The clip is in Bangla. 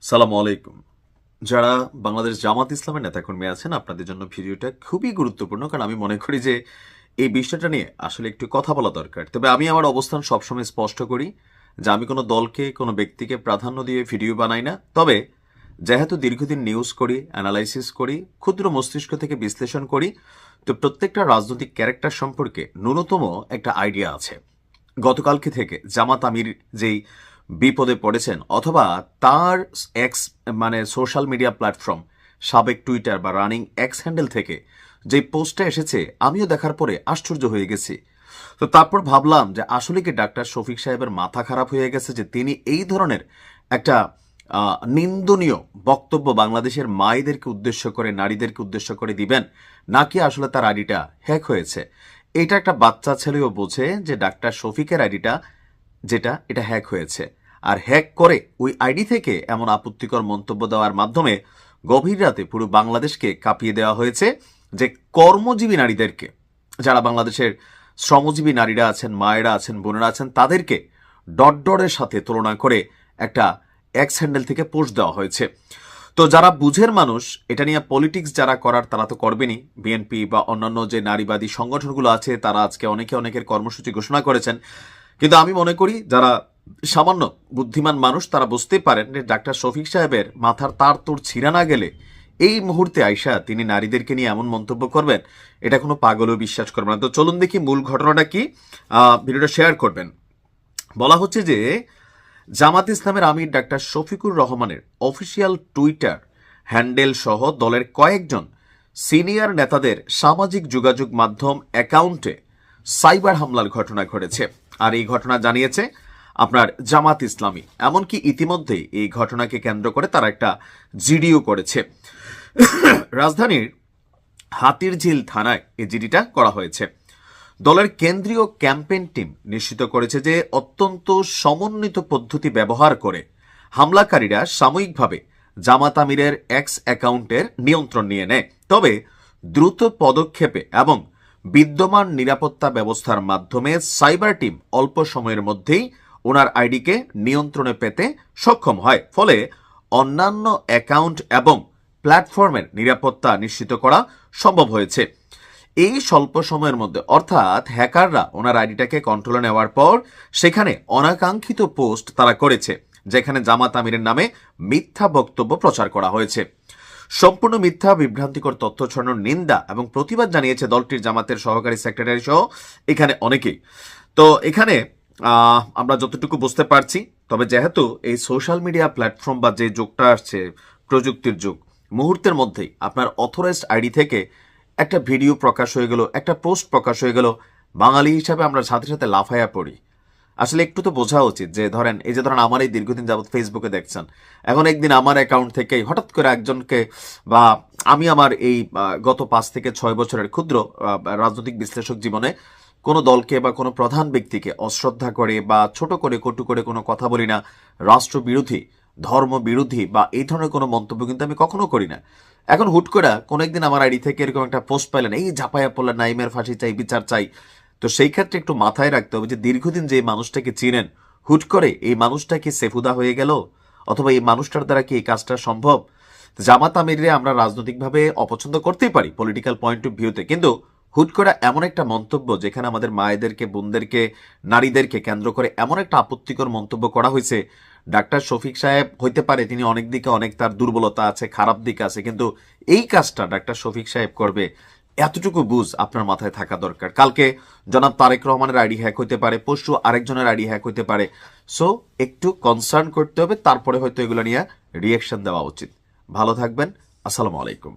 সালামু আলাইকুম। যারা বাংলাদেশ জামাত ইসলামের নেতাকর্মী আছেন, আপনাদের জন্য ভিডিওটা খুবই গুরুত্বপূর্ণ, কারণ আমি মনে করি যে এই বিষয়টা নিয়ে আসলে একটু কথা বলা দরকার। তবে আমি আমার অবস্থান সবসময় স্পষ্ট করি যে আমি কোনো দলকে, কোনো ব্যক্তিকে প্রাধান্য দিয়ে ভিডিও বানাই না। তবে যেহেতু দীর্ঘদিন নিউজ করি, অ্যানালাইসিস করি, ক্ষুদ্র মস্তিষ্ক থেকে বিশ্লেষণ করি, তো প্রত্যেকটা রাজনৈতিক ক্যারেক্টার সম্পর্কে ন্যূনতম একটা আইডিয়া আছে। গতকালকে থেকে জামাত আমির যেই বিপদে পড়েছেন, অথবা তার এক্স মানে সোশ্যাল মিডিয়া প্ল্যাটফর্ম, সাবেক টুইটার বা রানিং এক্স হ্যান্ডেল থেকে যে পোস্টটা এসেছে, আমিও দেখার পরে আশ্চর্য হয়ে গেছি। তো তারপর ভাবলাম যে আসলে কি ডাক্তার শফিক সাহেবের মাথা খারাপ হয়ে গেছে যে তিনি এই ধরনের একটা নিন্দনীয় বক্তব্য বাংলাদেশের মায়েদেরকে উদ্দেশ্য করে, নারীদেরকে উদ্দেশ্য করে দিবেন, নাকি আসলে তার আইডিটা হ্যাক হয়েছে। এটা একটা বাচ্চা ছেলেও বোঝে যে ডাক্তার শফিকের আইডিটা এটা হ্যাক হয়েছে। আর হ্যাক করে ওই আইডি থেকে এমন আপত্তিকর মন্তব্য দেওয়ার মাধ্যমে গভীর রাতে পুরো বাংলাদেশকে কাঁপিয়ে দেওয়া হয়েছে। যে কর্মজীবী নারীদেরকে, যারা বাংলাদেশের শ্রমজীবী নারীরা আছেন, মায়েরা আছেন, বোনেরা আছেন, তাদেরকে ডটডরের সাথে তুলনা করে একটা এক্স হ্যান্ডেল থেকে পোস্ট দেওয়া হয়েছে। তো যারা বুঝের মানুষ, এটা নিয়ে পলিটিক্স যারা করার তারা তো করবেনই। বিএনপি বা অন্যান্য যে নারীবাদী সংগঠনগুলো আছে, তারা আজকে অনেকের কর্মসূচি ঘোষণা করেছেন। কিন্তু আমি মনে করি যারা সামান্য বুদ্ধিমান মানুষ, তারা বুঝতে পারেন যে ডাক্তার শফিক সাহেবের মাথার তার তোর ছিঁড়া না গেলে এই মুহূর্তে আইসা তিনি নারীদেরকে নিয়ে এমন মন্তব্য করবেন, এটা কোনো পাগলও বিশ্বাস করবে না। তো চলুন দেখি মূল ঘটনাটা কি, ভিডিওটা শেয়ার করবেন। বলা হচ্ছে যে জামাত ইসলামের আমির ডাক্তার শফিকুর রহমানের অফিসিয়াল টুইটার হ্যান্ডেল সহ দলের কয়েকজন সিনিয়র নেতাদের সামাজিক যোগাযোগ মাধ্যম অ্যাকাউন্টে সাইবার হামলার ঘটনা ঘটেছে। আর এই ঘটনা জানিয়েছে আপনার জামাত ইসলামী। এমনকি ইতিমধ্যেই এই ঘটনাকে কেন্দ্র করে তারা একটা জিডিও করেছে। রাজধানীর হাতিরঝিল থানায় এই জিডিটা করা হয়েছে। দলের কেন্দ্রীয় ক্যাম্পেইন টিম নিশ্চিত করেছে যে অত্যন্ত সমন্বিত পদ্ধতি ব্যবহার করে হামলাকারীরা সাময়িকভাবে জামাত আমিরের এক্স অ্যাকাউন্টের নিয়ন্ত্রণ নিয়ে নেয়। তবে দ্রুত পদক্ষেপে এবং বিদ্যমান নিরাপত্তা ব্যবস্থার মাধ্যমে সাইবার টিম অল্প সময়ের মধ্যেই ওনার আইডিকে নিয়ন্ত্রণে পেতে সক্ষম হয়। ফলে অন্যান্য অ্যাকাউন্ট এবং প্ল্যাটফর্মের নিরাপত্তা নিশ্চিত করা সম্ভব হয়েছে। এই স্বল্প সময়ের মধ্যে, অর্থাৎ হ্যাকাররা ওনার আইডিটাকে কন্ট্রোলে নেওয়ার পর সেখানে অনাকাঙ্ক্ষিত পোস্ট তারা করেছে, যেখানে জামাত আমিরের নামে মিথ্যা বক্তব্য প্রচার করা হয়েছে। সম্পূর্ণ মিথ্যা, বিভ্রান্তিকর তথ্য ছড়ানোর নিন্দা এবং প্রতিবাদ জানিয়েছে দলটির জামাতের সহকারী সেক্রেটারি সহ এখানে অনেকেই। তো এখানে আমরা যতটুকু বুঝতে পারছি, তবে যেহেতু এই সোশ্যাল মিডিয়া প্ল্যাটফর্ম বা যে যুগটা আসছে, প্রযুক্তির যুগ, মুহূর্তের মধ্যেই আপনার অথরাইজড আইডি থেকে একটা ভিডিও প্রকাশ হয়ে গেল, একটা পোস্ট প্রকাশ হয়ে গেল, বাঙালি হিসাবে আমরা সাথে সাথে লাফাইয়া পড়ি। আসলে একটু তো বোঝা উচিত যে ধরেন আমার এই দীর্ঘদিন যাবৎ ফেসবুকে দেখছেন, এখন একদিন আমার অ্যাকাউন্ট থেকে হঠাৎ করে একজনকে, বা আমি আমার এই গত 5 থেকে 6 বছরের ক্ষুদ্র রাজনৈতিক বিশ্লেষক জীবনে কোনো দলকে বা কোনো প্রধান ব্যক্তিকে অশ্রদ্ধা করে বা ছোট করে কটু করে কোনো কথা বলি না, রাষ্ট্রবিরোধী, ধর্মবিরোধী বা এই ধরনের কোনো মন্তব্য কিন্তু আমি কখনো করি না। এখন হুট করে কোনো একদিন আমার আইডি থেকে এরকম একটা পোস্ট পাইলেন, এই ঝাপাইয়া পড়লেন, নাইমের ফাঁসি চাই, বিচার চাই। তো সেই ক্ষেত্রে একটু মাথায় রাখতে হবে যে দীর্ঘদিন যে মানুষটাকে চিনেন, হুট করে এই মানুষটা কি সেফুদা হয়ে গেল, অথবা এই মানুষটার দ্বারা কি এই কাজটা সম্ভব? জামাত আমিরে আমরা রাজনৈতিকভাবে অপছন্দ করতেই পারি পলিটিক্যাল পয়েন্ট অফ ভিউতে, কিন্তু হুট করে এমন একটা মন্তব্য, যেখানে আমাদের মায়েদেরকে, বোনদেরকে, নারীদেরকে কেন্দ্র করে এমন একটা আপত্তিকর মন্তব্য করা হয়েছে। ডাক্তার শফিক সাহেব হইতে পারে তিনি অনেক দিকে অনেক তার দুর্বলতা আছে, খারাপ দিক আছে, কিন্তু এই কাজটা ডাক্তার শফিক সাহেব করবে, এতটুকু বুঝ আপনার মাথায় থাকা দরকার। কালকে জনাব তারেক রহমানের আইডি হ্যাক হইতে পারে, পরশু আরেকজনের আইডি হ্যাক হইতে পারে। সো একটু কনসার্ন করতে হবে, তারপরে হয়তো এগুলো নিয়ে রিয়েকশন দেওয়া উচিত। ভালো থাকবেন। আসসালামু আলাইকুম।